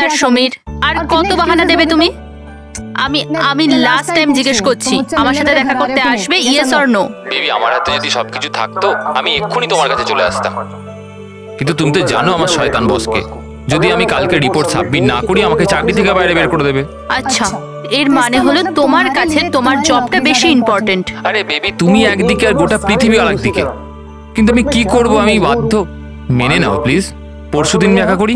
আর সমীর, আর কত বাহানা দেবে তুমি? আমি লাস্ট টাইম জিজ্ঞেস করছি, আমার সাথে দেখা করতে আসবে? Yes or no? বেবি, আমার হাতে যদি সবকিছু থাকতো আমি এক্ষুনি তোমার কাছে চলে আসতাম, কিন্তু তুমি তো জানো আমার শয়তান বসকে। যদি আমি কালকে রিপোর্ট সাবমিট না করি আমাকে চাকরি থেকে বাইরে বের করে দেবে। আচ্ছা, এর মানে হলো তোমার কাছে তোমার জবটা বেশি ইম্পর্টেন্ট। আরে বেবি, তুমি একদিকে আর গোটা পৃথিবী আরেকদিকে, কিন্তু আমি কি করব? আমি বাধ্য। মেনে নাও প্লিজ, পরশুদিন দেখা করি।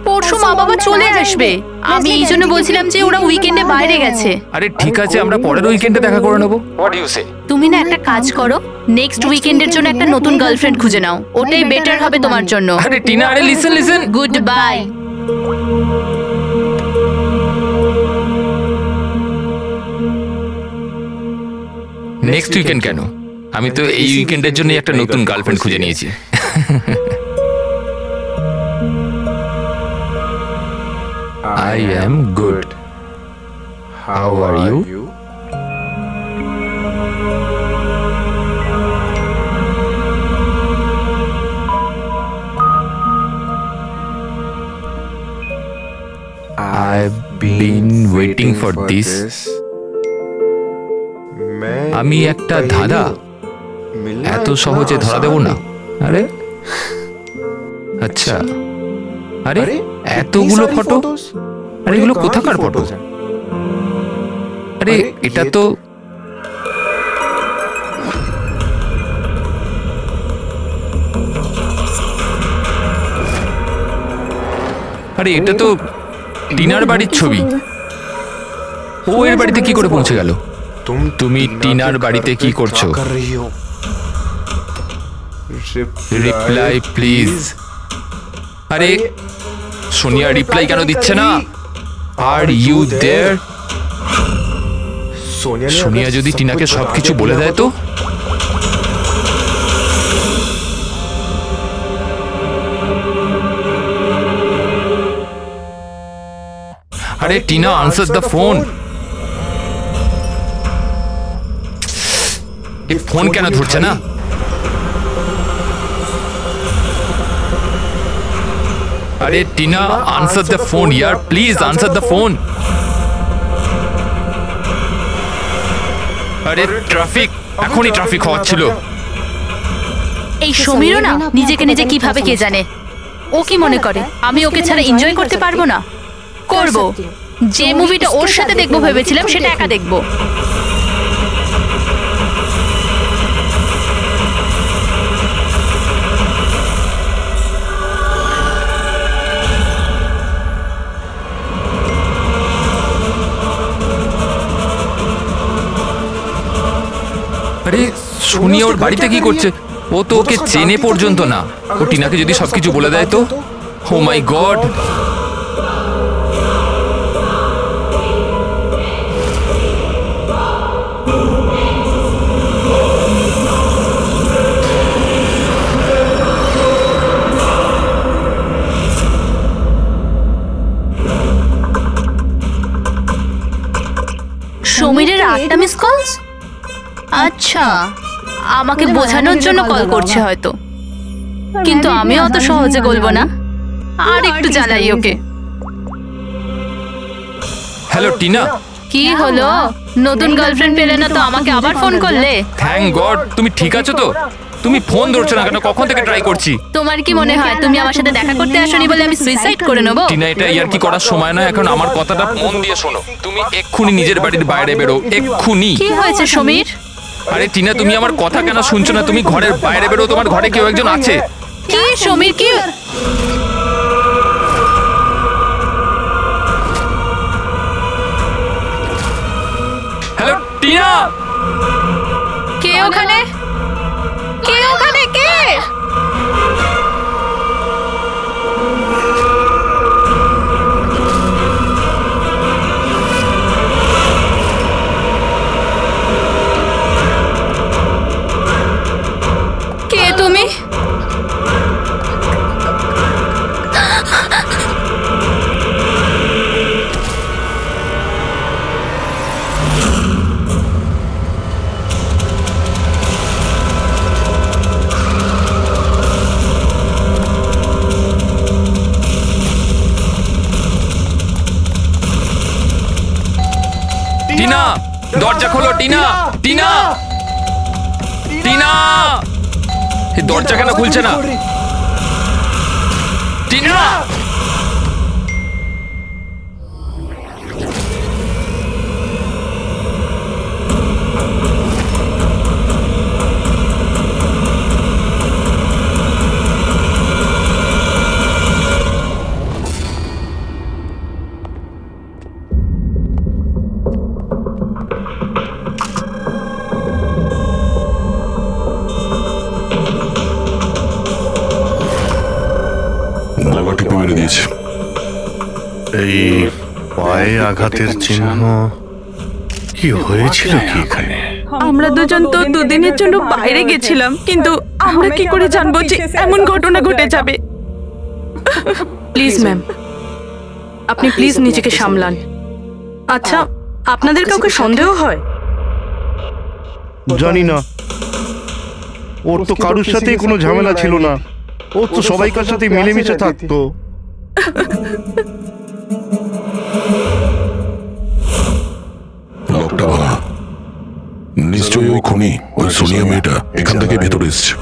পরশু মা বাবা চলে আসবে। আমি এই জন্য বলছিলাম যে ওরা উইকেন্ডে বাইরে গেছে। আরে ঠিক আছে, আমরা পরের উইকেন্ডে দেখা করে নেবো। হোয়াট ইউ সে? তুমি না একটা কাজ করো, নেক্সট উইকেন্ডের জন্য একটা নতুন গার্লফ্রেন্ড খুঁজে নাও, ওটাই বেটার হবে তোমার জন্য। আরে টিনা, আরে listen. Good bye. Next weekend কেন? আমি তো এই উইকেন্ডের জন্য একটা নতুন গার্লফ্রেন্ড খুঁজে নিয়েছি। I am good. How are you? I've been waiting for this. আমি একটা ধাঁধা এত সহজে ধরা দেব না। আরে আচ্ছা, আরে এতগুলো ফটো, আরে এগুলো কোথাকার ফটো? আরে এটা তো টিনার বাড়ির ছবি। ও এর বাড়িতে কি করে পৌঁছে গেল? তুমি টিনার বাড়িতে কি করছো? Reply please. আরে সোনিয়া রিপ্লাই কেন দিচ্ছে না? Are you there? সোনিয়া যদি টিনাকে সবকিছু বলে দেয় তো? আরে টিনা, আনসার দ্য ফোন। এই ফোন কেন ধরছে না? আরে Tina, answer the phone year, please answer the phone. আরে ট্রাফিক, এখনই ট্রাফিক হচ্ছিল। এই সমীরও না নিজেকে নিজে কিভাবে কে জানে। ও কি মনে করে আমি ওকে ছাড়া এনজয় করতে পারবো না? করব। যে মুভিটা ওর সাথে দেখবো ভেবেছিলাম সেটা একা দেখবো। আরে সোনিয়া ওর বাড়িতে কি করছে? ও তো ওকে চেনে পর্যন্ত না। ও টিনাকে যদি সবকিছু বলে দেয় তো? Oh my God. সমীরের 8টা মিস কল। আচ্ছা, আমাকে বোঝানোর জন্য কল করছে হয়তো, কিন্তু আমি অত সহজে বলবো না। আর একটু জ্বালাই ওকে। হ্যালো টিনা। কি হলো? নতুন গার্লফ্রেন্ড পেলে না তো আমাকে আবার ফোন করলে? Thank god. তুমি ঠিক আছো তো? তুমি ফোন ধরছো না কেন? কখন থেকে ট্রাই করছি। তোমার কি মনে হয় তুমি আমার সাথে দেখা করতে আসোনি বলে আমি সুইসাইড করে নেব? টিনা, এটা ইয়ার কি করার সময় না এখন। আমার কথাটা মন দিয়ে শোনো। তুমি এক্ষুনি নিজের বাড়ির বাইরে বেরো, এক্ষুনি। কি হয়েছে সমীর? আরে টিনা, তুমি আমার কথা কেন শুনছো না? তুমি ঘরের বাইরে বেরো, তোমার ঘরে কেউ একজন আছে। কি সমীর? কি? হ্যালো টিনা। কে ওখানে? কে ওখানে? কে? কে তুমি? টিনা, দরজা খোলো টিনা। টিনা, টিনা, এই দরজা কেন খুলছে না? টিনা, এই পায়ে আঘাতের চিহ্ন কি হয়েছিল কি এখানে? আমরা দুজন তো দুদিনের জন্য বাইরে গেছিলাম, কিন্তু আমরা কি করে জানবো যে এমন ঘটনা ঘটে যাবে? প্লিজ ম্যাম, আপনি প্লিজ নিজেকে সামলান। আচ্ছা, আপনাদের কাউকে সন্দেহ হয়? জানি না, ওর তো কারুর সাথেই কোনো ঝামেলা ছিল না। ও তো সবাইকার সাথে মিলেমিশে থাকতো। লকটা ভাঙা, নিশ্চয়ই ওই খুনি, ওই সোনিয়া মেয়েটা এখান থেকে ভেতরে এসছে।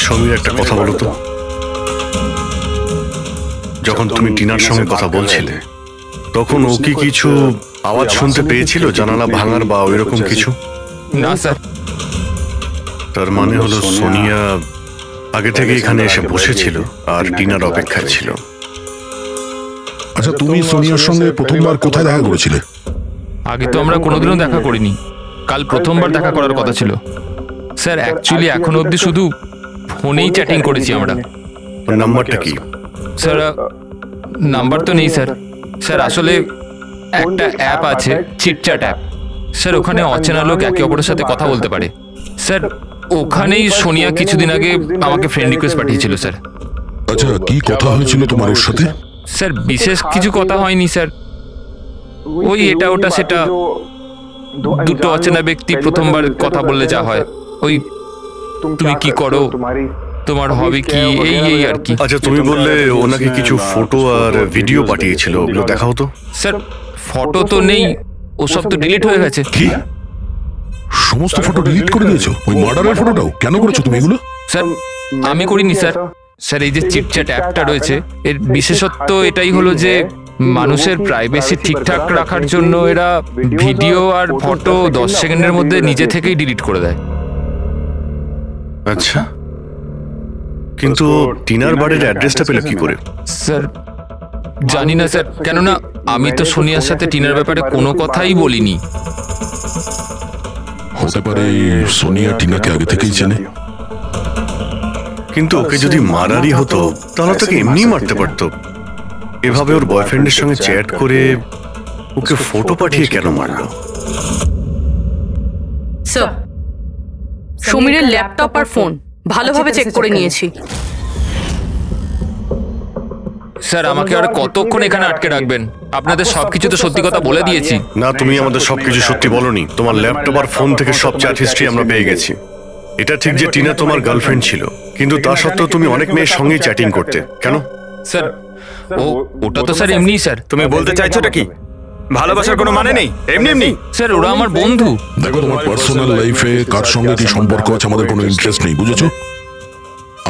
সমীর, একটা কথা বলো তো, যখন তুমি টিনার সঙ্গে কথা বলছিলে তখন ও কি কিছু আওয়াজ শুনতে পেয়েছিল, জানালা ভাঙার বা এরকম কিছু? না স্যার। তার মানে হলো সোনিয়া আগে থেকে এখানে এসে বসেছিল আর টিনার অপেক্ষায় ছিল। আচ্ছা, তুমি সোনিয়ার সঙ্গে প্রথমবার কোথায় দেখা করেছিলে? আগে তো আমরা কোনোদিনও দেখা করিনি, কাল প্রথমবার দেখা করার কথা ছিল স্যার। অ্যাকচুয়ালি এখনো অবধি শুধু ফোনেই চ্যাটিং করেছি আমরা। নাম্বারটা কি? স্যার নাম্বার তো নেই স্যার। স্যার আসলে একটা অ্যাপ আছে, চিটচ্যাট অ্যাপ স্যার, ওখানে অচেনা লোক একে অপরের সাথে কথা বলতে পারে স্যার। ওখানেই সোনিয়া কিছুদিন আগে আমাকে ফ্রেন্ড রিকোয়েস্ট পাঠিয়েছিল স্যার। আচ্ছা, কি কথা হয়েছিল তোমার ওর সাথে? স্যার বিশেষ কিছু কথা হয়নি স্যার, ওই এটা ওটা সেটা। দুটো অচেনা ব্যক্তি প্রথমবার কথা বললে যা হয়, ওই তুমি কি করো, তোমার হবি কি, এই এই আর কি। আচ্ছা, তুমি বললে ওনাকে কিছু ফটো আর ভিডিও পাঠিয়েছিল, ওগুলো দেখাও তো। স্যার ফটো তো নেই, ওসব তো ডিলিট হয়ে গেছে। কি সমস্ত ফটো ডিলিট করে দিয়েছো? ওই মার্ডারের ফটোটাও? কেন করেছো তুমি এগুলো? স্যার আমি করিনি স্যার। স্যার এই যে চিটচ্যাট অ্যাপটা রয়েছে, এর বিশেষত্ব এটাই হলো যে মানুষের প্রাইভেসি ঠিকঠাক রাখার জন্য এরা ভিডিও আর ফটো 10 সেকেন্ডের মধ্যে নিজে থেকেই ডিলিট করে দেয়। আচ্ছা, কিন্তু টিনার বাড়ির অ্যাড্রেসটা পেল কি করে? স্যার জানি না স্যার, কেননা আমি তো সোনিয়ার সাথে টিনার ব্যাপারে কোনো কথাই বলিনি। হতে পারে সোনিয়া টিনাকে আগে থেকেই চেনে। কিন্তু ওকে যদি মারারই হতো তাহলে তাকে এমনি মারতে পারতো। এভাবে ওর বয়ফ্রেন্ডের সঙ্গে চ্যাট করে ওকে ফটো পাঠিয়ে কেন মারলো? স্যার, সমীরের ল্যাপটপ আর ফোন ভালোভাবে চেক করে নিয়েছি। স্যার আমাকে আর কতক্ষণ এখানে আটকে রাখবেন? আপনাদের সবকিছু তো সত্যি কথা বলে দিয়েছি। না, তুমি আমাদের সবকিছু সত্যি বলনি। তোমার ল্যাপটপ আর ফোন থেকে সব চ্যাট হিস্ট্রি আমরা পেয়ে গেছি। এটা ঠিক যে টিনা তোমার গার্লফ্রেন্ড ছিল, কিন্তু তা সত্ত্বেও তুমি অনেক মেয়ের সঙ্গেই চ্যাটিং করতে কেন? স্যার ওটা তো স্যার এমনি স্যার। তুমি বলতে চাইছোটা কি? ভালোবাসার কোনো মানে নেই, এমনি এমনি। স্যার ওরা আমার বন্ধু। দেখো, তোমার পার্সোনাল লাইফে কার সঙ্গে কি সম্পর্ক আছে আমাদের কোনো ইন্টারেস্ট নেই, বুঝেছো?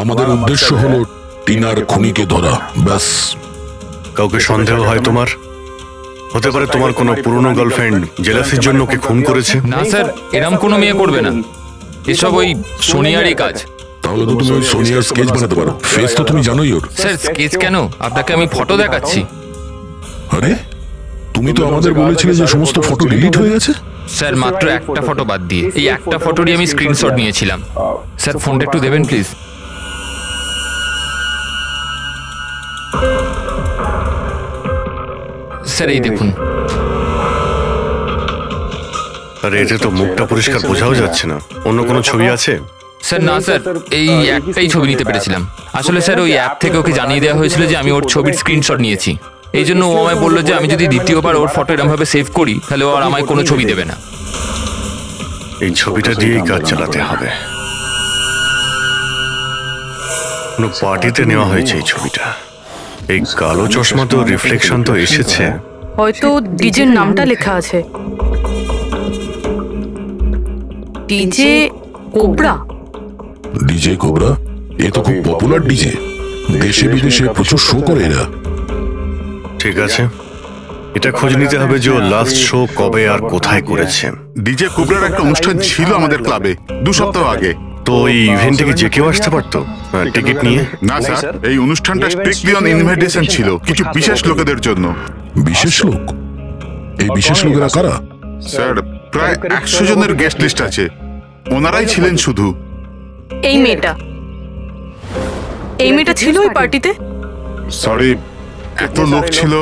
আমাদের উদ্দেশ্য হলো টিনার খুনিকে ধরা, ব্যাস। কাউকে সন্দেহ হয় তোমার? হতে পারে তোমার কোনো পুরনো গার্লফ্রেন্ড জেলাসির জন্য ওকে খুন করেছে। না স্যার, এরম কোনো মেয়ে করবে না, এসব ওই সোনিয়ারই কাজ। তাহলে তো তুমি ওই সোনিয়ার স্কেচ বানাতে পারো, ফেস তো তুমি জানোই ওর। স্যার স্কেচ কেন, আপনাকে আমি ফটো দেখাচ্ছি। আরে তুমি তো আমাদের বলেছিলে যে সমস্ত ফটো ডিলিট হয়ে গেছে। স্যার মাত্র একটা ফটো বাদ দিয়ে, এই একটা ফটোরই আমি স্ক্রিনশট নিয়েছিলাম। স্যার ফোনটা একটু দেবেন প্লিজ। স্যার এই দেখুন। আরে এতে তো মুখটা পরিষ্কার বোঝাও যাচ্ছে না, অন্য কোনো ছবি আছে? স্যার না স্যার, এই একটাই ছবি নিতে পেরেছিলাম। আসলে স্যার ওই অ্যাপ থেকে ওকে জানিয়ে দেওয়া হয়েছিল যে আমি ওর ছবির স্ক্রিনশট নিয়েছি, এই জন্য ও আমায় বললো যে আমি যদি দ্বিতীয়বার ওর ফটো এরকম ভাবে সেভ করি তাহলে ও আর আমায় কোনো ছবি দেবে না। এই ছবিটা দিয়েই কাজ চালাতে হবে। কোনো পার্টিতে নেওয়া হয়েছে এই ছবিটা। এই কালো চশমা তো রিফ্লেকশন তো এসেছে। হয়তো ডিজের নামটা লেখা আছে, ডিজে কোবরা। DJ Cobra? এ তো খুব পপুলার ডিজে, দেশে বিদেশে প্রচুর শো করে এরা। ঠিক আছে, এটা খোঁজ নিতে হবে যে লাস্ট শো কবে আর কোথায় করেছে। ডিজে কোবরার একটা অনুষ্ঠান ছিল আমাদের ক্লাবে 2 সপ্তাহ আগে। তো এই ইভেন্টে কি যে কেউ আসতে পারতো টিকিট নিয়ে? না স্যার, এই অনুষ্ঠানটা স্ট্রিক্টলি অন ইনভাইটেশন ছিল, কিছু বিশেষ লোকেদের জন্য। বিশেষ লোক? এই বিশেষ লোকেরা কারা? স্যার, প্রায় 100 জনের গেস্ট লিস্ট আছে, ওনারাই ছিলেন শুধু। এই মেয়েটা ছিল ওই পার্টিতে? সরি, এত লোক ছিল,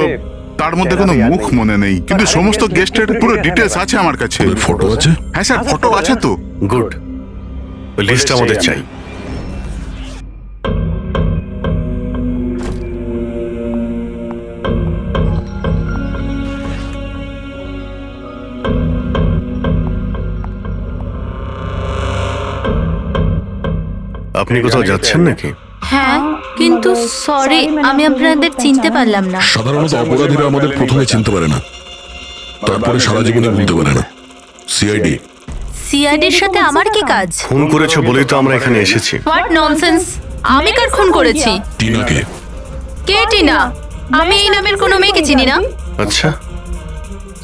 তার মধ্যে কোনো মুখ মনে নেই, কিন্তু সমস্ত গেস্টের পুরো ডিটেলস আছে আমার কাছে। ফটো আছে? হ্যাঁ স্যার, ফটো আছে তো। গুড, ওই লিস্ট আমাদের চাই। আপনি কোথাও যাচ্ছেন নাকি? হ্যাঁ, কিন্তু সরি, আমি আপনাদের চিনতে পারলাম না। সাধারণত অপরাধীরা আমাদের প্রথমে চিনতে পারে না, তারপরে সারা জীবনে ভুলতে পারে না। সিআইডি। সিআইডির সাথে আমার কি কাজ? ফোন করেছো বলেই তো আমরা এখানে এসেছি। What nonsense! আমি কার খুন করেছি? টিনাকে। কে টিনা? আমি এই নামের কোনো মেয়েকে চিনি না। আচ্ছা,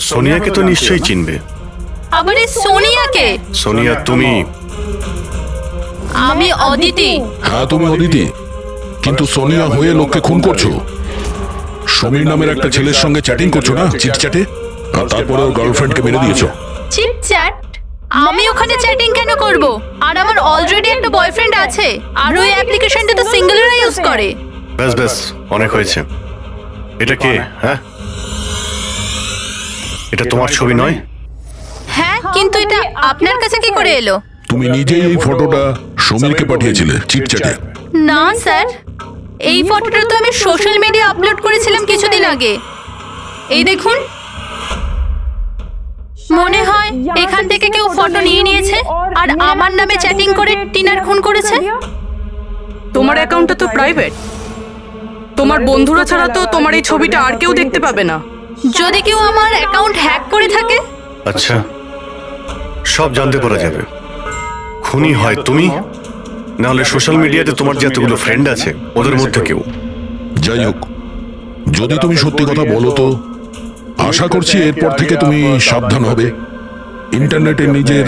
সোনিয়াকে তো নিশ্চয়ই চিনবে। আবার এই সোনিয়াকে? সোনিয়া তুমি? আমি অদিতি। হ্যাঁ, তুমি অদিতি, কিন্তু সোনিয়া হয়ে লোককে খুন করছো। সমীর নামের একটা ছেলের সঙ্গে চ্যাটিং করছো না, চিটচ্যাটে, আর তারপরে ওর গার্লফ্রেন্ডকে মেরে দিয়েছো। চিটচ্যাট? আমি ওখানে চ্যাটিং কেন করব? আর আমার অলরেডি একটা বয়ফ্রেন্ড আছে, আর ওই অ্যাপ্লিকেশনটা তো সিঙ্গেলরা ইউজ করে। ব্যাস ব্যাস, অনেক হয়েছে। এটা কে? হ্যাঁ, এটা তোমার ছবি নয়? হ্যাঁ, কিন্তু এটা আপনার কাছে কি করে এলো? তুমি নিজেই এই ফটোটা সমীরকে পাঠিয়েছিলে চিটচ্যাটে। না স্যার, এই ফটোটা তো আমি সোশ্যাল মিডিয়া আপলোড করেছিলাম কিছুদিন আগে। এই দেখুন, মনে হয় এখান থেকে কেউ ফটো নিয়ে নিয়েছে আর আমার নামে চ্যাটিং করে টিনার খুন করেছে। তোমার অ্যাকাউন্টটা তো প্রাইভেট, তোমার বন্ধুরা ছাড়া তো তোমার এই ছবিটা আর কেউ দেখতে পাবে না। যদি কেউ আমার অ্যাকাউন্ট হ্যাক করে থাকে? আচ্ছা, সব জানতে পারা যাবে। খুনি হয় তুমি, না হলে সোশ্যাল মিডিয়াতে তোমার যে এতগুলো ফ্রেন্ড আছে ওদের মধ্যে কেউ। যাই হোক, যদি তুমি সত্যি কথা বলো তো আশা করছি এরপর থেকে তুমি সাবধান হবে ইন্টারনেটে নিজের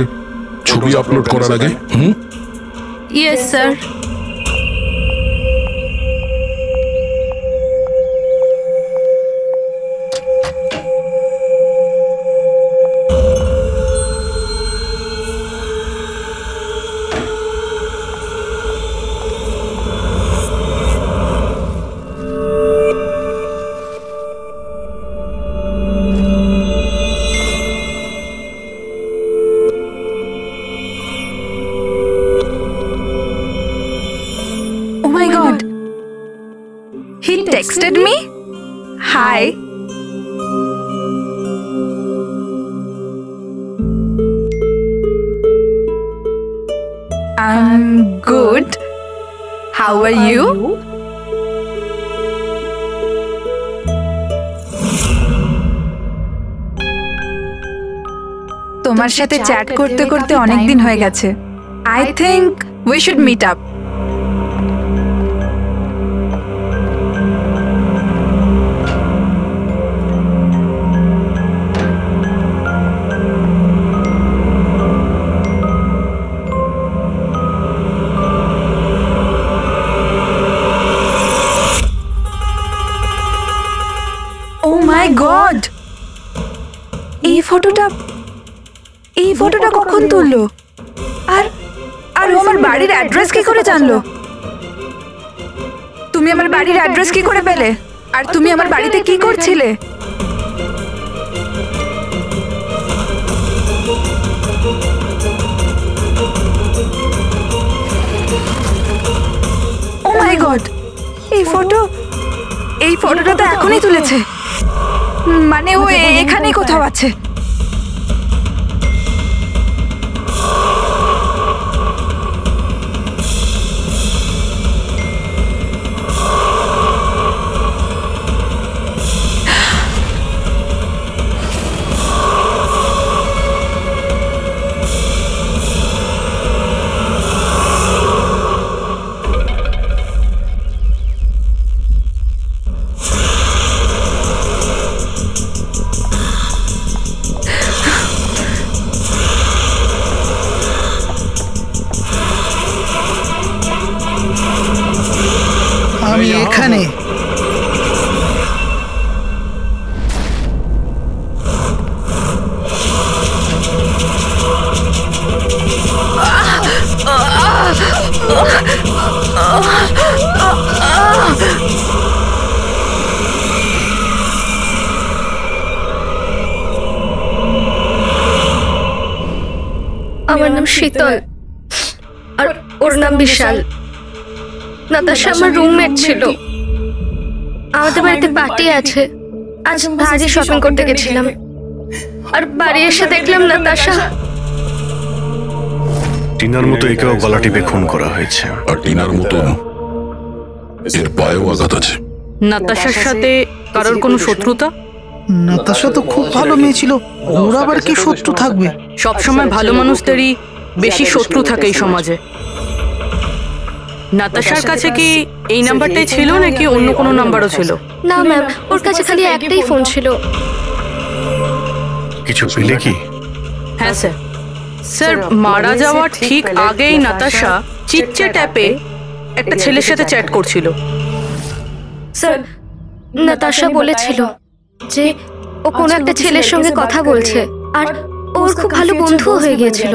ছবি আপলোড করার আগে। Yes sir. Texted me? Hi. I'm good. How are you? তোমার সাথে চ্যাট করতে করতে অনেক দিন হয়ে গেছে। I think we should meet up. My god, এই ফটোটা কখন তুললো? আর ও আমার বাড়ির অ্যাড্রেস কি করে জানলো? তুমি আমার বাড়ির অ্যাড্রেস কি করে পেলে? আর তুমি আমার বাড়িতে কি করছিলে? ও মাই গড, এই ফটোটা তো এখনই তুলেছে। মানে ও এখানেই কোথাও আছে। আমি এখানে। আমার নাম শীতল আর ওর নাম বিশাল। নাতাশা আমার রুমমেট ছিল। আমাদের বাড়িতে পার্টি আছে, আজ ভারী শপিং করতে গেছিলাম আর বাড়ি এসে দেখলাম নাতাশা। টিনার মতো একেও গলা টিপে খুন করা হয়েছে। আর টিনার মতন এর পায়েও আঘাত আছে। নাতাশার সাথে কারোর কোনো শত্রুতা? নাতাশা তো খুব ভালো মেয়ে ছিল, ওর আবার কি শত্রু থাকবে? সবসময় ভালো মানুষদেরই বেশি শত্রু থাকে এই সমাজে। নাতাশার কাছে কি এই নাম্বারটাই ছিল নাকি অন্য কোনো নাম্বারও ছিল? না ম্যাম, ওর কাছে খালি একটাই ফোন ছিল। কিছু পেলে কি? হ্যাঁ স্যার। স্যার, মারা যাওয়ার ঠিক আগেই নাতাশা চিটচ্যাট অ্যাপে একটা ছেলের সাথে চ্যাট করছিল। স্যার, নাতাশা বলেছিল যে ও কোনো একটা ছেলের সঙ্গে কথা বলছে আর ওর খুব ভালো বন্ধুও হয়ে গিয়েছিল।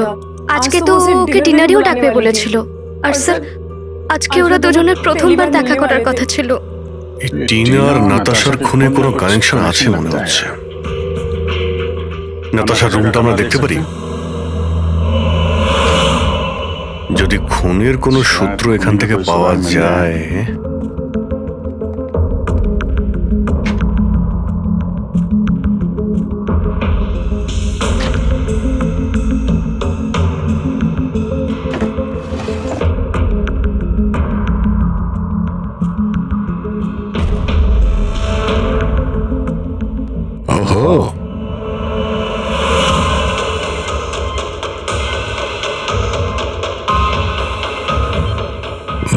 আজকে তো ওকে ডিনারেও ডাকবে বলেছিল। আর স্যার, আজকে ওরা দুজনের প্রথমবার দেখা করার কথা ছিল। এই টিনা আর নাতাশার খুনে কোনো কানেকশন আছে মনে হচ্ছে। নাতাশার রুমটা আমরা দেখতে পারি? যদি খুনের কোনো সূত্র এখান থেকে পাওয়া যায়।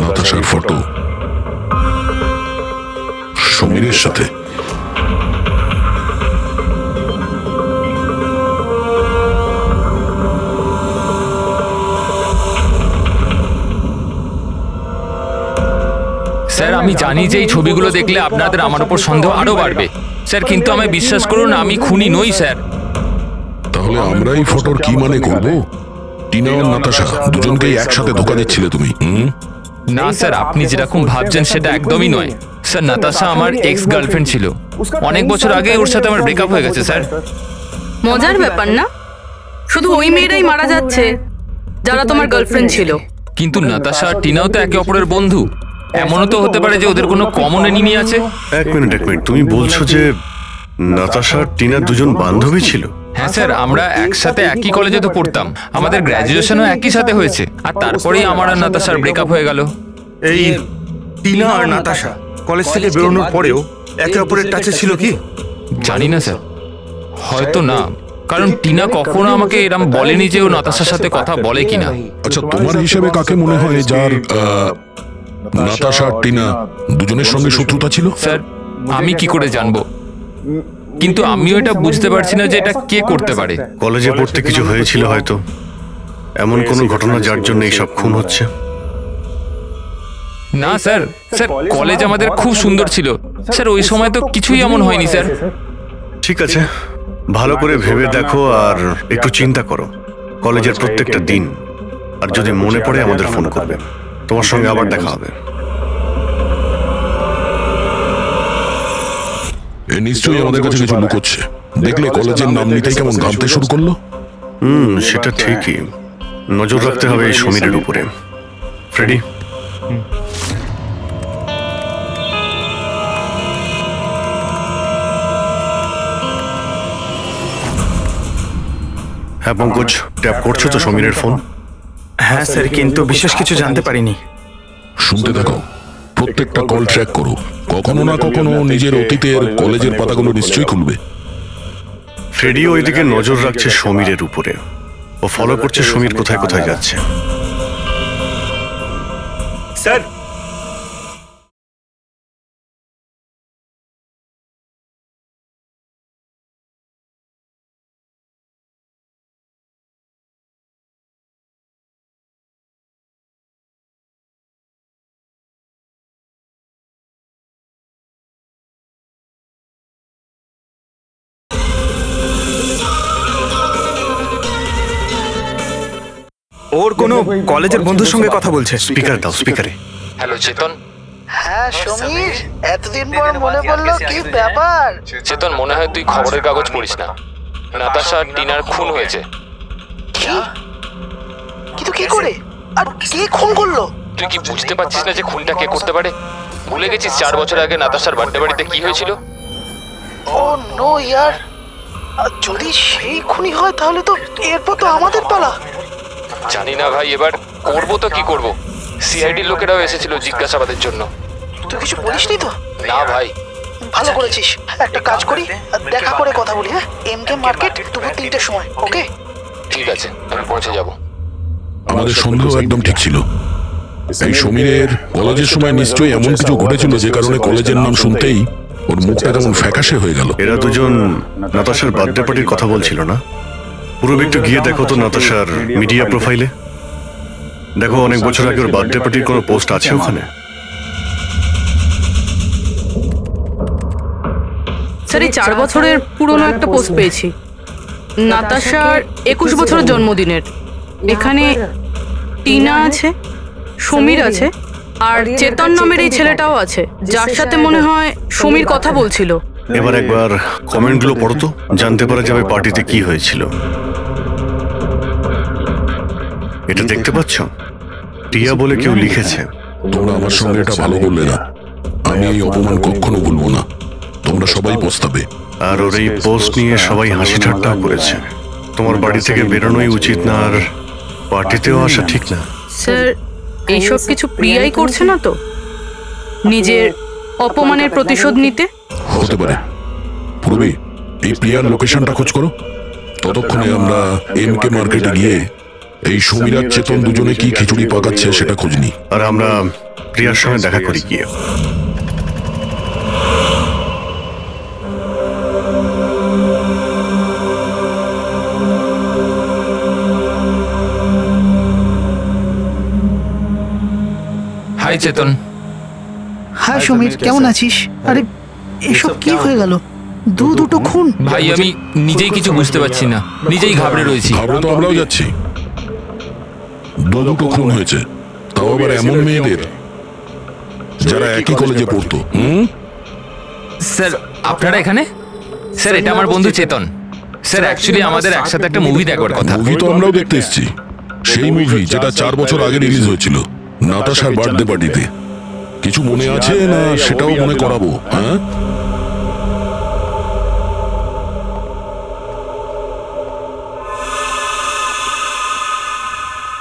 নাতাশার ফটো সমীরের সাথে। স্যার, আমি জানি যে এই ছবিগুলো দেখলে আপনাদের আমার উপর সন্দেহ আরো বাড়বে স্যার, কিন্তু আমায় বিশ্বাস করুন, আমি খুনি নই স্যার। তাহলে আমরা এই ফটোর কি মানে করব? টিনা ও নাতাশা দুজনকেই একসাথে ধোকা দিচ্ছিলে তুমি? না স্যার, আপনি যেরকম ভাবছেন সেটা একদমই নয় স্যার। নাতাশা আমার এক্স গার্লফ্রেন্ড ছিল। অনেক বছর আগে ওর সাথে আমার ব্রেকআপ হয়ে গেছে স্যার। মজার ব্যাপার না? শুধু ওই মেয়েরাই মারা যাচ্ছে যারা তোমার গার্লফ্রেন্ড ছিল। কিন্তু নাতাশা আর টিনাও তো একে অপরের বন্ধু। এমনও তো হতে পারে যে ওদের কোনো কমন এনিমি আছে। এক মিনিট, তুমি বলছো যে নাতাশা আর টিনা দুজন বান্ধবী ছিল? হ্যাঁ স্যার, আমরা একসাথে একই কলেজে তো পড়তাম, আমাদের গ্র্যাজুয়েশনও একই সাথে হয়েছে। আর তারপরেই আমার আর নাতাশার ব্রেকআপ হয়ে গেল। এই টিনা আর নাতাশা কলেজ থেকে বেরোনোর পরেও একে অপরের টাচে ছিল কি? জানি না স্যার, হয়তো না, কারণ টিনা কখনো আমাকে এরম বলেনি যে ও নাতাশার সাথে কথা বলে কিনা। আচ্ছা, তোমার হিসেবে কাকে মনে হয় যার নাতাশা আর টিনা দুজনের সঙ্গে শত্রুতা ছিল? স্যার, আমি কি করে জানবো? কিন্তু আমিও এটা বুঝতে পারছি না যে এটা কে করতে পারে। কলেজে পড়তে কিছু হয়েছিল হয়তো, এমন কোনো ঘটনা যার জন্য এইসব খুন হচ্ছে। না স্যার, স্যার কলেজ আমাদের খুব সুন্দর ছিল স্যার, ওই সময় তো কিছুই এমন হয়নি স্যার। ঠিক আছে, ভালো করে ভেবে দেখো আর একটু চিন্তা করো কলেজের প্রত্যেকটা দিন। আর যদি মনে পড়ে আমাদের ফোন করবে, তোমার সঙ্গে আবার দেখা হবে। এ নিশ্চয়ই আমাদের কাছে কিছু লুকোচ্ছে। দেখলে কলেজের নাম নিতেই কেমন ঘামতে শুরু করলো। সেটা ঠিকই, নজর রাখতে হবে এই সমীরের উপরে। ফ্রেডি, হ্যাঁ পঙ্কজ, ট্যাপ করছো তো সমীরের ফোন? হ্যাঁ স্যার, কিন্তু বিশেষ কিছু জানতে পারিনি। শুনতে থাকো, প্রত্যেকটা কল ট্র্যাক করো। কখনো না কখনো নিজের অতীতের কলেজের পাতাগুলো নিশ্চয়ই খুলবে। ফ্রেডি ওইদিকে নজর রাখছে সমীরের উপরে, ও ফলো করছে সমীর কোথায় কোথায় যাচ্ছে। স্যার, ওর কোনো কলেজের বন্ধুর সঙ্গে কথা বলছে। স্পিকার দাও, স্পিকারে। হ্যালো চেতন। হ্যাঁ সমীর, এতদিন পর মনে পড়লো, কি ব্যাপার? চেতন, মনে হয় তুই খবরের কাগজ পড়িস না। নাতাশা আর টিনার খুন হয়েছে। কিন্তু কি করে আর কে খুন করলো? তুই কি বুঝতে পারছিস না যে খুনটা কে করতে পারে? ভুলে গেছিস 4 বছর আগে নাতাশার বার্থডে বাড়িতে কি হয়েছিল? ও নো ইয়ার, যদি সেই খুনি হয় তাহলে তো এরপর তো আমাদের পালা। জানি না ভাই, এবার করবো তো কি করব। সিআইডির লোকেরাও এসেছিল জিজ্ঞাসাবাদের জন্য। তুই কিছু বলিসনি তো? না ভাই। ভালো করেছিস। একটা কাজ করি, দেখা করে কথা বলি। হ্যাঁ, এমকে মার্কেট দুপুর 3টের সময়। ওকে ঠিক আছে, আমি পৌঁছে যাব। আমাদের সন্দেহ একদম ঠিক ছিল। এই সমীরের কলেজের সময় নিশ্চয়ই এমন কিছু ঘটেছিল যে কারণে কলেজের নাম শুনতেই ওর মুখটা কেমন ফ্যাকাশে হয়ে গেল। এরা দুজন নাতাশার বার্থডে পার্টির কথা বলছিল না? পুরো একটু গিয়ে দেখো তো নাতাশার মিডিয়া প্রোফাইলে। দেখো অনেক বছর আগে ওর বার্থডে পার্টির কোনো পোস্ট আছে ওখানে? স্যার, এই 4 বছরের পুরনো একটা পোস্ট পেয়েছি, নাতাশার 21 বছরের জন্মদিনের। এখানে টিনা আছে, সমীর আছে, আর চেতন নামের এই ছেলেটাও আছে, যার সাথে মনে হয় সমীর কথা বলছিল। এবার একবার কমেন্টগুলো পড়ো তো, জানতে পারা যাবে পার্টিতে কি হয়েছিল। এটা দেখতে পাচ্ছ? টিয়া বলে কেউ লিখেছে। তোমরা আমার সঙ্গে এটা ভালো বললে না। আমি এই অপমান কখনো ভুলবো না। তোমরা সবাই পস্তাবে। আর ওর এই পোস্ট নিয়ে সবাই হাসি ঠাট্টা করেছে। তোমার বাড়ি থেকে বেরোনোই উচিত না, আর পার্টিতেও আসা ঠিক না। স্যার, এইসব কিছু প্রিয়াই করছে না তো নিজের অপমানের প্রতিশোধ নিতে? হতে পারে। পূর্বে এই প্রিয়ার লোকেশনটা খোঁজ করো। ততক্ষণে আমরা এমকে মার্কেটে গিয়ে এই সমীর আর চেতন দুজনে কি খিচুড়ি পাকাচ্ছে সেটা খোঁজ নিই। আর আমরা প্রিয়ার সঙ্গে দেখা করি গিয়ে। হাই চেতন। হাই সমীর, কেমন আছিস? আরে এসব কি হয়ে গেল? দুটো খুন। ভাই আমি নিজেই কিছু বুঝতে পারছি না, নিজেই ঘাবড়ে রয়েছি। ঘাবড়ে তো আমরাও যাচ্ছি। দুটো খুন হয়েছে, তাও আবার এমন মেয়েদের যারা একই কলেজে পড়তো। স্যার আপনারা এখানে? স্যার এটা আমার বন্ধু চেতন। স্যার অ্যাকচুয়ালি আমাদের একসাথে একটা মুভি দেখার কথা। মুভি তো আমরাও দেখতে এসেছি, সেই মুভি যেটা 4 বছর আগে রিলিজ হয়েছিল নাতাশার বার্থডে পার্টিতে। কিছু মনে আছে না সেটাও মনে করাবো? হ্যাঁ,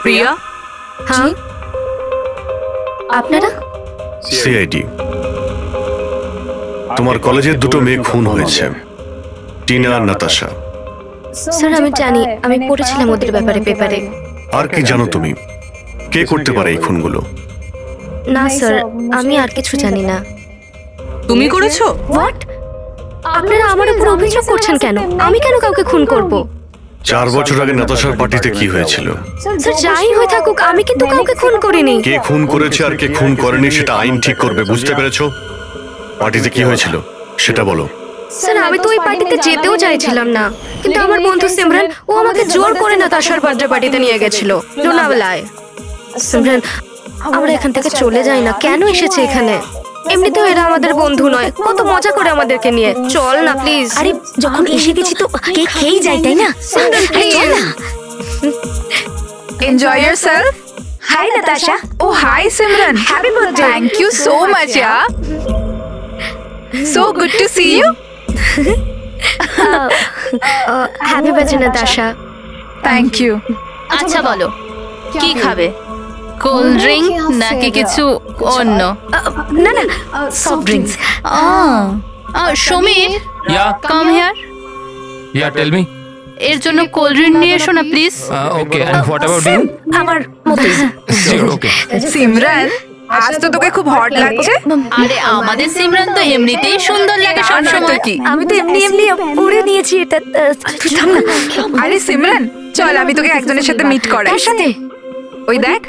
প্রিয়া। হ্যাঁ, আপনারা? সিআইডি। তোমার কলেজের দুটো মেয়ে খুন হয়েছে, টিনা আর নাতাশা। স্যার আমি জানি, আমি পড়েছিলাম ওদের ব্যাপারে পেপারে। আর কি জানো তুমি? কে করতে পারে এই খুনগুলো? না স্যার, আমি আর কিছু জানি না। তুমি করেছো? হোয়াট? আপনারা আমার উপর অভিযোগ করছেন কেন? আমি কেন কাউকে খুন করব? 4 বছর আগে নাতাশার পার্টিতে কি হয়েছিল? স্যার যাই হয়ে থাকুক, আমি কিন্তু কাউকে খুন করিনি। কে খুন করেছে আর কে খুন করেনি সেটা আইন ঠিক করবে, বুঝতে পেরেছো? পার্টিতে কি হয়েছিল সেটা বলো। স্যার আমি তো ওই পার্টিতে যেতেও চাইছিলাম না, কিন্তু আমার বন্ধু সিমরান ও আমাকে জোর করে নাতাশার বার্থডে পার্টিতে নিয়ে গেছিল লোনাওয়ালায়। সিমরান, আমরা এখান থেকে চলে যাই না। কেন এসেছে এখানে? এমনিতেও এরা আমাদের বন্ধু নয়, কত মজা করে আমাদেরকে নিয়ে। চল না প্লিজ। আরে যখন এসে গেছি তো কেক খেয়েই যাই, তাই না? চল না। Enjoy yourself. Hi Natasha. Oh hi Simran. Happy birthday. Thank you so much, yeah. So good to see you. Happy birthday Natasha. Thank you. আচ্ছা বলো, কি খাবে? কোল্ড ড্রিঙ্ক নাকি কিছু অন্য? না না, soft drinks. Samir, come here. Yeah tell me. এর জন্য কোল্ড ড্রিঙ্ক নিয়ে এসো না please. Okay, and what about you? আমার মতই। ওকে। Simran, আজ তো তোকে খুব হট লাগছে। আরে আমাদের সিমরান তো এমনিতেই সুন্দর লাগে সব সময়। কি? আমি তো এমনি এমনি পরে নিয়েছি এটা। তুই থাম না। আরে সিমরান, চল আমি তোকে একজনের সাথে মিট করাই। কার সাথে? ওই দেখ।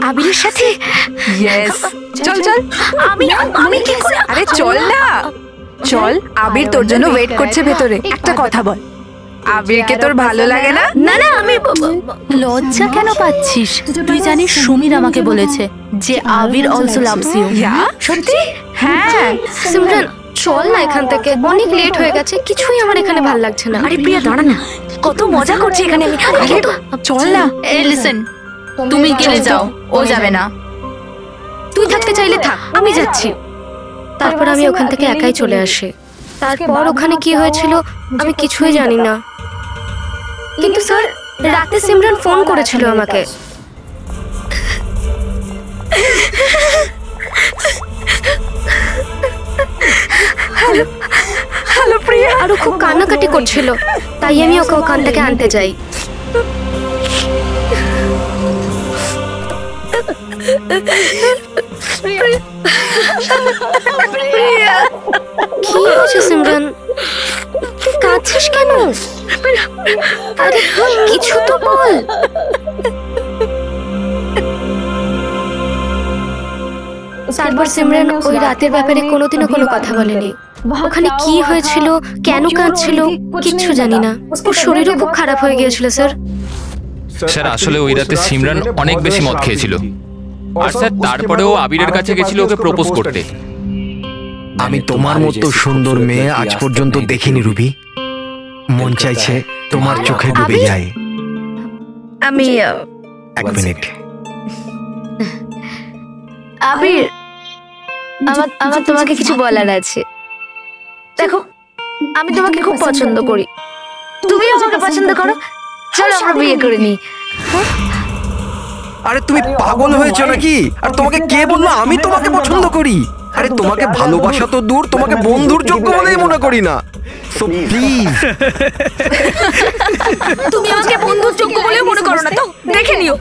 আবিরের সাথে? ইয়েস, চল চল। আমি কি করে? আরে চল না, চল। আবির তোর জন্য ওয়েট করছে ভেতরে। একটা কথা বল, আবিরকে তোর ভালো লাগে না? না না, আমি লজ্জা কেন পাচ্ছিস? তুই জানিস সুমির আমাকে বলেছে যে আবির অলসো লাভস ইউ। সত্যি? হ্যাঁ। সিমরান চল না এখান থেকে, অনেক লেট হয়ে গেছে, কিছুই আমার এখানে ভালো লাগছে না। আরে প্রিয়া দাঁড়া না, কত মজা করছি এখানে আমি। চল না। এই লিসেন, তুমি গেলে যাও, ও যাবে না। তুই থাকতে চাইলে থাক, আমি যাচ্ছি। তারপর আমি ওখান থেকে একাই চলে আসি। তারপর ওখানে কি হয়েছিল আমি কিছুই জানি না, কিন্তু স্যার রাতে সিমরান ফোন করেছিল আমাকে। হ্যালো প্রিয়া। আর ও খুব কান্নাকাটি করছিল, তাই আমি ওকে ওখান থেকে আনতে যাই। কি হয়েছে সিমরান, তুই কাঁদছিস কেন? আরে কিছু তো বল। তারপর সিমরান ওই রাতের ব্যাপারে কোনোদিনও কোনো কথা বলেনি। ওখানে কি হয়েছিল, কেন কাঁদছিল, কিচ্ছু জানি না। ওর শরীরও খুব খারাপ হয়ে গিয়েছিল স্যার। স্যার আসলে ওই রাতে সিমরান অনেক বেশি মদ খেয়েছিল, আর স্যার তারপরেও আবিরের কাছে গেছিল ওকে প্রপোজ করতে। আমি তোমার মতো সুন্দর মেয়ে আজ পর্যন্ত দেখিনি রুবি। মন চাইছে তোমার চোখে ডুবে যায়। আমি এক মিনিট। আবির, আমার তোমাকে কিছু বলার আছে। দেখো, আমি তোমাকে খুব পছন্দ করি, তুমি আমাকে পছন্দ করো, চলো আমরা বিয়ে করে নিই। আরে তুমি পাগল হয়েছো নাকি? আর তোমাকে কে বললো আমি তোমাকে পছন্দ করি? আরে তোমাকে ভালোবাসা তো দূর, তোমাকে বন্ধুর যোগ্য বলেই মনে করি না। So please. তুমি আমাকে বন্ধুর যোগ্য বলে মনে করো না তো? দেখে নিও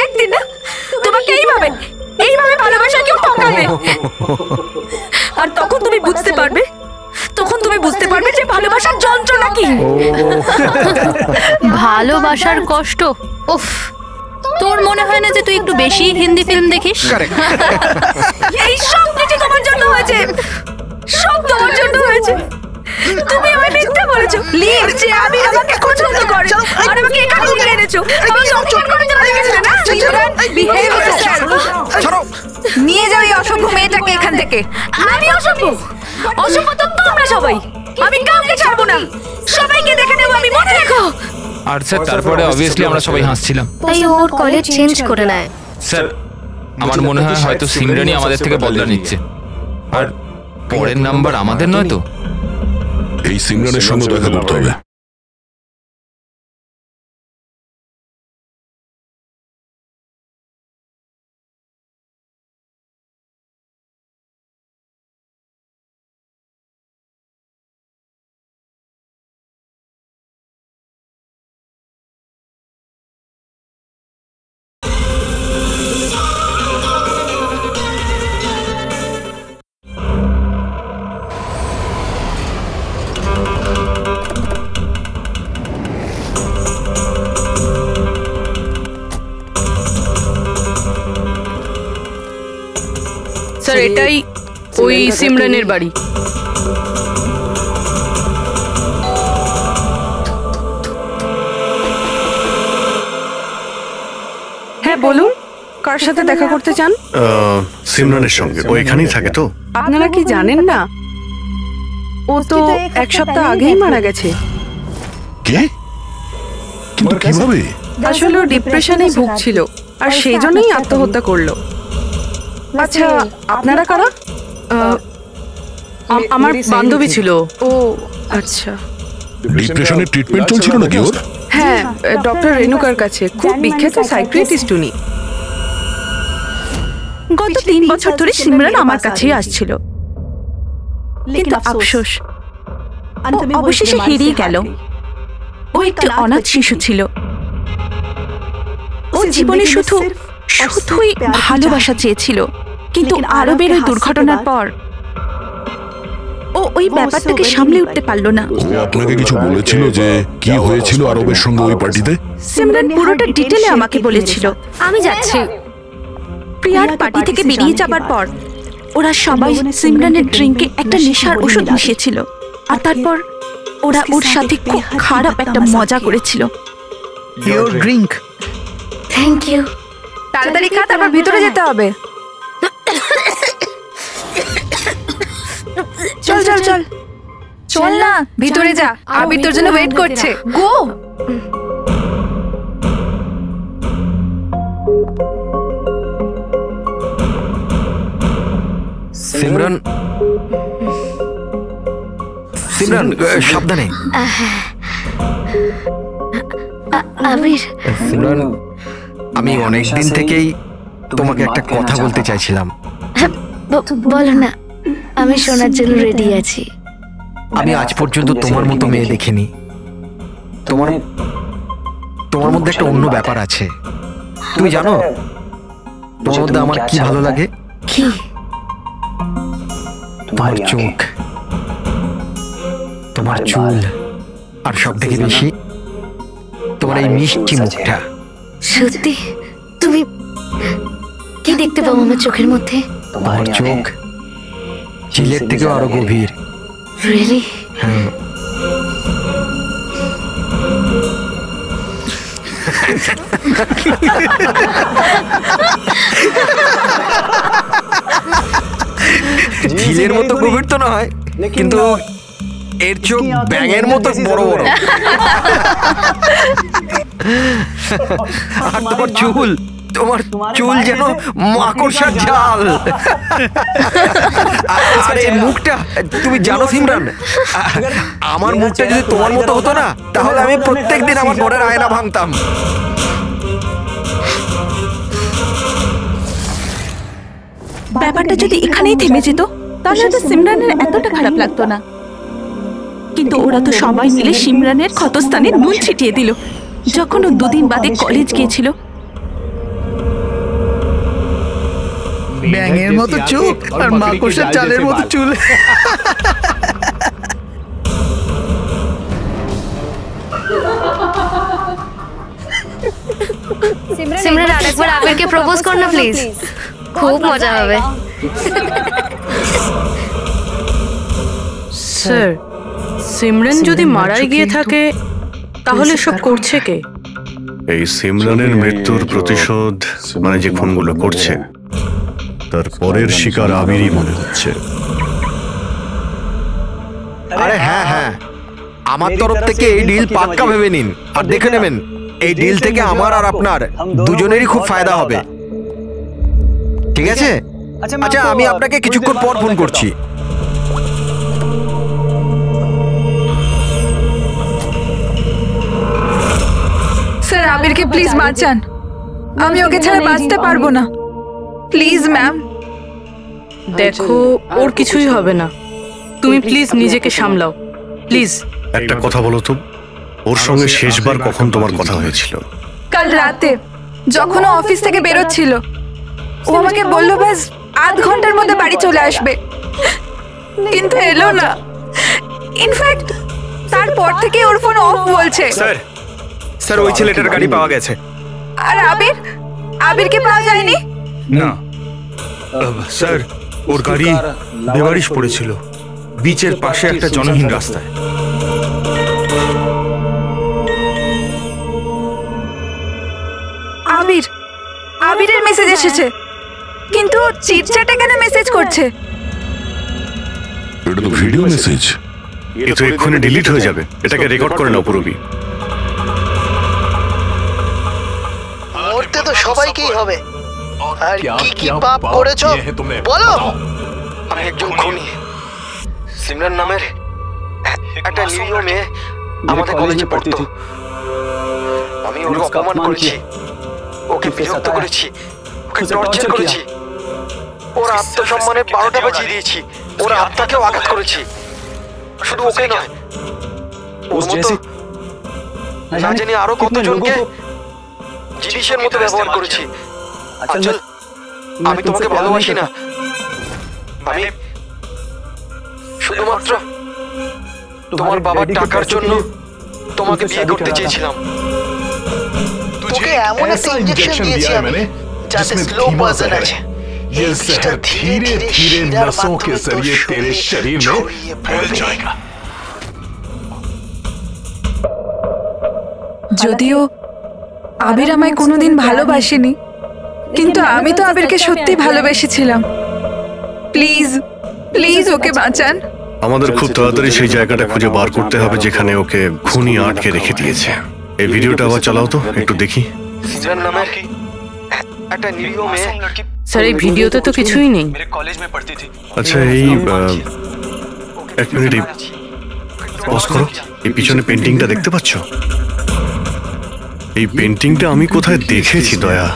একদিন না তোমাকে এইভাবে ভালোবাসা কেউ ঠকাবে, আর তখন তুমি বুঝতে পারবে যে ভালোবাসার যন্ত্রণা কি। ভালোবাসার কষ্ট। উফ, তোর মনে হয় না যে তুই একটু বেশি হিন্দি ফিল্ম দেখিস? এই সব কিছু তোমার জন্য হয়েছে, সব তোমার জন্য হয়েছে। তুমি আমায় মিথ্যা বলেছো লিভ যে আমি আমাকে পছন্দ করে, আর আমাকে এখানে তুলে এনেছো। আমাকে অপমান করে চলে গেছিলে না? বিহেভ করো। নিয়ে যাও এই অসভ্য মেয়েটাকে এখান থেকে। আমি অসভ্য? অসভ্য তো তোমরা সবাই। আমি কাউকে ছাড়বো না, সবাইকে দেখে নেবো আমি, মনে রেখো। আর স্যার তারপরে অবভিয়াসলি আমরা সবাই হাসছিলাম। তাই ওর কলেজ চেঞ্জ করে নেয়। স্যার আমার মনে হয় হয়তো সিমরানই আমাদের থেকে বদলা নিচ্ছে, আর পরের নাম্বার আমাদের নয় তো। এই সিমরানের সঙ্গে দেখা করতে হবে। স্যার এটাই ওই সিমরানের বাড়ি। হ্যাঁ বলুন, কার সাথে দেখা করতে চান? সিমরানের সঙ্গে। ও এখানেই থাকে তো? আপনারা কি জানেন না ও তো এক সপ্তাহ আগেই মারা গেছে। কে? কিন্তু কিভাবে? আসলে ও ডিপ্রেশনেই ভুগছিল, আর সেই জন্যই আত্মহত্যা করলো। আচ্ছা আপনারা কারা? আমার বান্ধবী ছিল। ও আচ্ছা। ডিপ্রেশনের ট্রিটমেন্ট চলছিল নাকি ওর? হ্যাঁ, ডক্টর রেণুকার কাছে, খুব বিখ্যাত সাইকিয়াট্রিস্ট উনি। গত 3 বছর ধরে সিমরান আমার কাছেই আসছিল, কিন্তু আফসোস ও অবশেষে হারিয়ে গেল। ও একটি অনাথ শিশু ছিল। ও জীবনে শুধুই ভালোবাসা চেয়েছিল, কিন্তু আরবের ওই দুর্ঘটনার পর ও ওই ব্যাপারটাকে সামলে উঠতে পারলো না। ও আপনাকে কিছু বলেছিল যে কি হয়েছিল আরবের সঙ্গে ওই পার্টিতে? সিমরান পুরোটা ডিটেলে আমাকে বলেছিল। আমি যাচ্ছি। প্রিয়ার পার্টি থেকে বেরিয়ে যাবার পর ওরা সবাই সিমরানের ড্রিঙ্কে একটা নেশার ওষুধ মিশিয়েছিল, আর তারপর ওরা ওর সাথে খুব খারাপ একটা মজা করেছিল। Your drink. Thank you. তাড়াতাড়ি খা, তারপর ভিতরে যেতে হবে। চল চল চল চল না, ভিতরে যা, আবির তোর জন্য ওয়েট করছে। গো। সিমরান, সিমরান সাবধানে। আবির, সিমরান, আমি অনেক দিন থেকেই তোমাকে একটা কথা বলতে চাইছিলাম। বলো না, আমি শোনার জন্য রেডি আছি। আমি আজ পর্যন্ত তোমার মতো মেয়ে দেখিনি। তোমার মধ্যে একটা অন্য ব্যাপার আছে। তুমি জানো তোমার মধ্যে আমার কি ভালো লাগে? কি? তোমার চোখ, তোমার চুল, আর সব থেকে বেশি তোমার এই মিষ্টি মুখটা। সত্যি? তুমি কি দেখতে পাও আমার চোখের মধ্যে? তোমার চোখ চিলের থেকেও আরো গভীর। রিয়েলি? হ্যাঁ। ঝিলের মতো গভীর তো নয়, কিন্তু এর চোখ ব্যাঙের মতো বড় বড়। আর তোমার চুল যেন মাকড়সার জাল। আর এই মুখটা, তুমি জানো সিমরান, আমার মুখটা যদি তোমার মতো হতো না, তাহলে আমি প্রত্যেকদিন আমার ঘরের আয়না ভাঙতাম। ব্যাপারটা যদি এখানেই থেমে যেত তাহলে তো সিমরানের এতটা খারাপ লাগতো না, কিন্তু ওরা তো সবাই মিলে সিমরানের ক্ষতস্থানে নুন ছিটিয়ে দিল যখন ও 2 দিন বাদে কলেজ গিয়েছিল। ব্যাঙের মতো চোখ আর মাকড়সার চালের মতো চুল। সিমরান, আরেকবার আবিরকে প্রপোজ কর না প্লিজ, খুব মজা হবে। স্যার, সিমরান যদি মারাই গিয়ে থাকে তাহলে সব করছে কে? এই সিমরানের মৃত্যুর প্রতিশোধ, মানে যে খুনগুলো করছে, তার পরের শিকার আবিরই মনে হচ্ছে। আরে হ্যাঁ হ্যাঁ, আমার তরফ থেকে এই ডিল পাক্কা ভেবে নিন। আর দেখে নেবেন, এই ডিল থেকে আমার আর আপনার দুজনেরই খুব ফায়দা হবে। ঠিক আছে? আচ্ছা, আমি আপনাকে কিছুক্ষণ পর ফোন করছি। স্যার, আবিরকে প্লিজ বাঁচান, আমি ওকে ছাড়া বাঁচতে পারবো না। Please ma'am. দেখো, ওর কিছুই হবে না, তুমি প্লিজ নিজেকে সামলাও, প্লিজ। একটা কথা বলো তো, ওর সঙ্গে শেষবার কখন তোমার কথা হয়েছিল? কাল রাতে, যখন ও অফিস থেকে বেরোচ্ছিল। ও আমাকে বললো ব্যাস আধ ঘন্টার মধ্যে বাড়ি চলে আসবে, কিন্তু এলো না। ইনফ্যাক্ট তারপর থেকে ওর ফোন অফ বলছে। স্যার, ওই ছেলেটার গাড়ি পাওয়া গেছে। আর আবিরকে পাওয়া যায়নি? না স্যার, ওর গাড়ি বেবারিশ পড়েছিল বিচের পাশে একটা জনহীন রাস্তায়। আবিরের মেসেজ এসেছে, কিন্তু চিটচ্যাটে কেন মেসেজ করছে? এটা তো ভিডিও মেসেজ। এ তো এক্ষুনি ডিলিট হয়ে যাবে। এটাকে রেকর্ড করে নাও পুরোবি। মরতে তো সবাইকেই হবে। আর কি কি পাপ করেছো বলো? আমি একজন খুনি। সিমরান নামের একটা নিরীহ মেয়ে আমাদের কলেজে পড়তো। আমি ওকে অপমান করেছি, ওকে বিরক্ত করেছি, ওকে টর্চার করেছি, ওর আত্মসম্মানে 12টা বাজিয়ে দিয়েছি, ওর আত্মাকেও আঘাত করেছি। শুধু ওকে নয়, ওর মতো না জানি আরো কতজনকে জিনিসের মতো ব্যবহার করেছি। আচল, আমি তোমাকে ভালোবাসি না। আমি শুধুমাত্র তোমার বাবার টাকার জন্য তোমাকে বিয়ে করতে চেয়েছিলাম। তোকে এমন একটা ইনজেকশন দিয়েছি আমি, যাতে স্লো পয়জন আছে। ये जहर धीरे धीरे नसों के जरिए तेरे शरीर में फैल जाएगा। যদিও আবির আমায় কোনোদিন ভালোবাসেনি, কিন্তু আমি তো আবিরকে সত্যি ভালোবেসেছিলাম। প্লিজ প্লিজ ওকে বাঁচান। আমাদের খুব তাড়াতাড়ি সেই জায়গাটা খুঁজে বার করতে হবে যেখানে ওকে খুনি আটকে রেখে দিয়েছে। এই ভিডিওটা আবার চালাও তো, একটু দেখি। সিমরান নামের একটা নিরীহ মেয়ে। স্যার এই ভিডিওতে তো কিছুই নেই। আচ্ছা এই এক মিনিট পজ করো। এই পিছনে পেন্টিংটা দেখতে পাচ্ছ? এই পেন্টিংটা আমি কোথায় দেখেছি দয়া।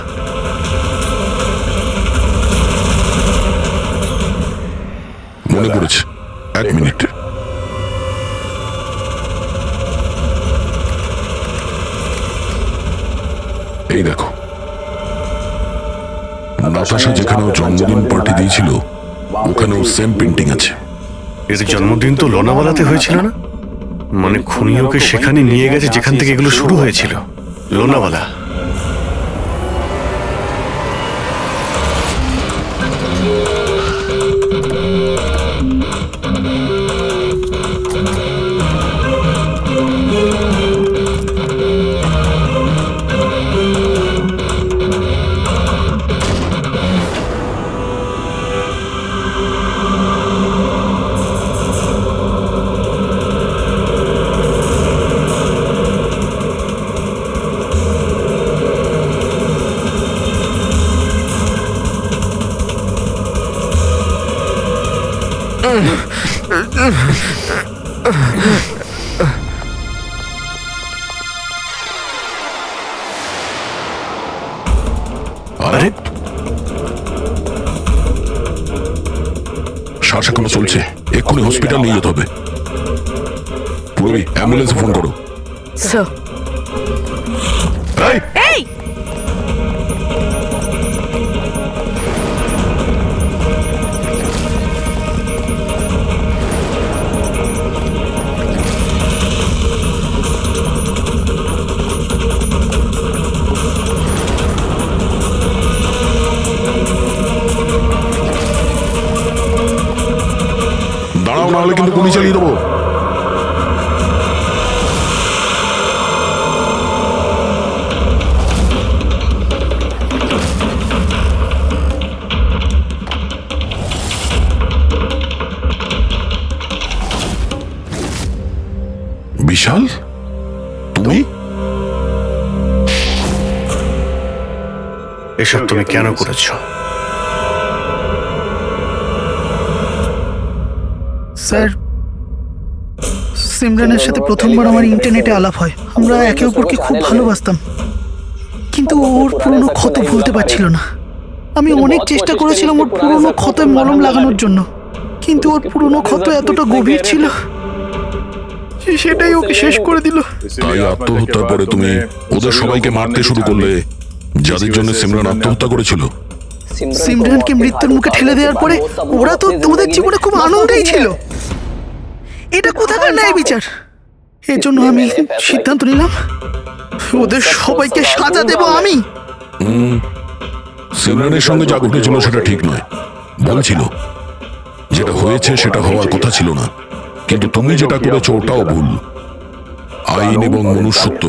মনে পড়েছে, এক মিনিট। এই দেখো, নাতাশা যেখানেও জন্মদিন পার্টি দিয়েছিল ওখানেও সেম পেন্টিং আছে। এর জন্মদিন তো লোনাওয়ালাতে হয়েছিল না? মানে খুনি ওকে সেখানে নিয়ে গেছে যেখান থেকে এগুলো শুরু হয়েছিল, লোনাওয়ালা। আরে শ্বাস এখনো চলছে, এক্ষুনি হসপিটাল নিয়ে যেতে হবে। পুরবি অ্যাম্বুলেন্সে ফোন করো। স্যার এই দাঁড়াও, না হলে কিন্তু গুলি চালিয়ে দেবো। বিশাল, তুমি এসব তুমি কেন করেছো? স্যার, সিমরানের সাথে প্রথমবার আমার ইন্টারনেটে আলাপ হয়। আমরা একে অপরকে খুব ভালোবাসতাম, কিন্তু ওর পুরনো ক্ষত ভুলতে পারছিল না। আমি অনেক চেষ্টা করেছিলাম ওর পুরনো ক্ষতে মলম লাগানোর জন্য, কিন্তু ওর পুরনো ক্ষত এতটা গভীর ছিল সেটাই ওকে শেষ করে দিল। তাই আত্মহত্যার পরে তুমি ওদের সবাইকে মারতে শুরু করলে, যাদের জন্য সিমরান আত্মহত্যা করেছিল। সিমরানকে মৃত্যুর মুখে ঠেলে দেওয়ার পরে ওরা তো ওদের জীবনে খুব আনন্দেই ছিল। এটা কোথাকার ন্যায় বিচার? এর জন্য আমি সিদ্ধান্ত নিলাম ওদের সবাইকে সাজা দেব আমি। সিমরানের সঙ্গে যা ঘটেছিল সেটা ঠিক নয়, বলছিল যেটা হয়েছে সেটা হওয়ার কথা ছিল না, কিন্তু তুমি যেটা করেছো ওটাও ভুল। আইন এবং মনুষ্যত্ব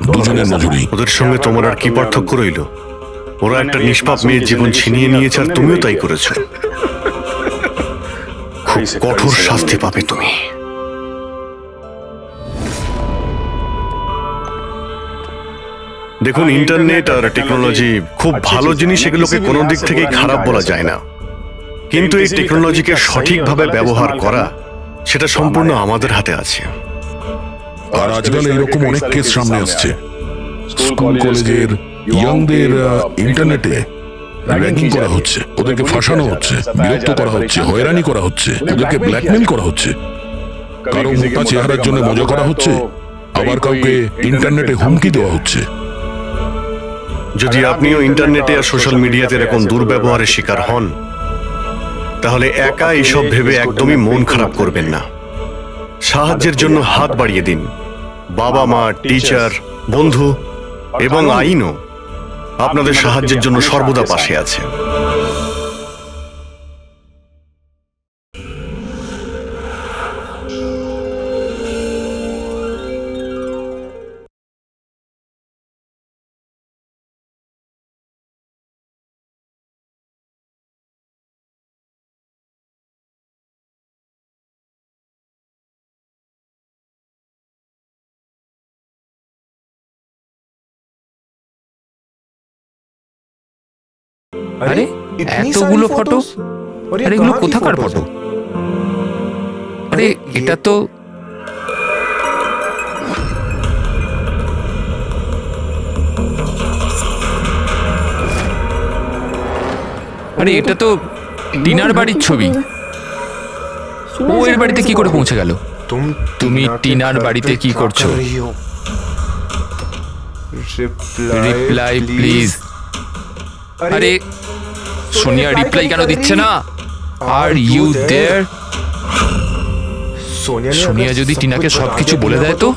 দুজনের নজরেই। ওদের সঙ্গে তোমার আর কি পার্থক্য রইল? ওরা একটা নিষ্পাপ মেয়ের জীবন ছিনিয়ে নিয়েছে আর তুমিও তাই করেছো। খুব কঠোর শাস্তি পাবে তুমি। দেখুন, ইন্টারনেট আর টেকনোলজি খুব ভালো জিনিস, এগুলোকে কোনো দিক থেকেই খারাপ বলা যায় না, কিন্তু এই টেকনোলজিকে সঠিকভাবে ব্যবহার করা সেটা সম্পূর্ণ আমাদের হাতে আছে। আর আজকাল এরকম অনেক কেস সামনে আসছে। স্কুল কলেজের ইয়াংদের ইন্টারনেটে র্যাগিং করা হচ্ছে, ওদেরকে ফাঁসানো হচ্ছে, বিরক্ত করা হচ্ছে, হয়রানি করা হচ্ছে, ওদেরকে ব্ল্যাকমেল করা হচ্ছে। কারো মোটা চেহারার জন্য মজা করা হচ্ছে, আবার কাউকে ইন্টারনেটে হুমকি দেওয়া হচ্ছে। যদি আপনিও ইন্টারনেটে আর সোশ্যাল মিডিয়াতে এরকম দুর্ব্যবহারের শিকার হন, তাহলে একা এইসব ভেবে একদমই মন খারাপ করবেন না। সাহায্যের জন্য হাত বাড়িয়ে দিন। বাবা মা, টিচার, বন্ধু এবং আইনও আপনাদের সাহায্যের জন্য সর্বদা পাশে আছে। আরে এতগুলো ফটো, আরে এগুলো কোথাকার ফটো? আরে এটা তো আরে এটা তো টিনার বাড়ির ছবি। ও এর বাড়িতে কি করে পৌঁছে গেল? তুমি টিনার বাড়িতে কি করছো? Reply please. আরে সোনিয়া রিপ্লাই কেন দিচ্ছে না? Are you there? সোনিয়া যদি টিনাকে সবকিছু বলে দেয় তো?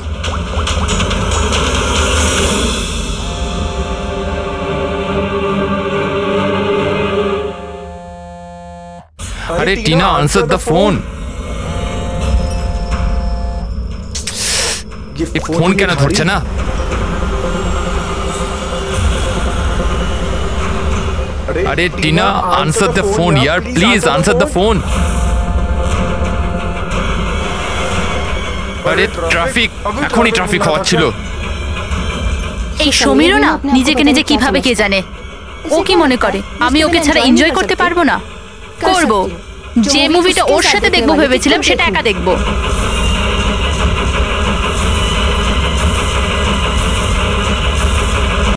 अरे टीना आंसर द फोन। ये फोन क्या ना धरছে না? अरे टीना आंसर द फोन यार, प्लीज आंसर द फोन। अरे ট্রাফিক, এখনই ট্রাফিক হচ্ছিল। এই সমীরও না নিজেকে নিজে কিভাবে কে জানে। ও কি মনে করে আমি ওকে ছাড়া এনজয় করতে পারবো না? করব। যে মুভিটা ওর সাথে দেখবো ভেবেছিলাম সেটা একা দেখবো।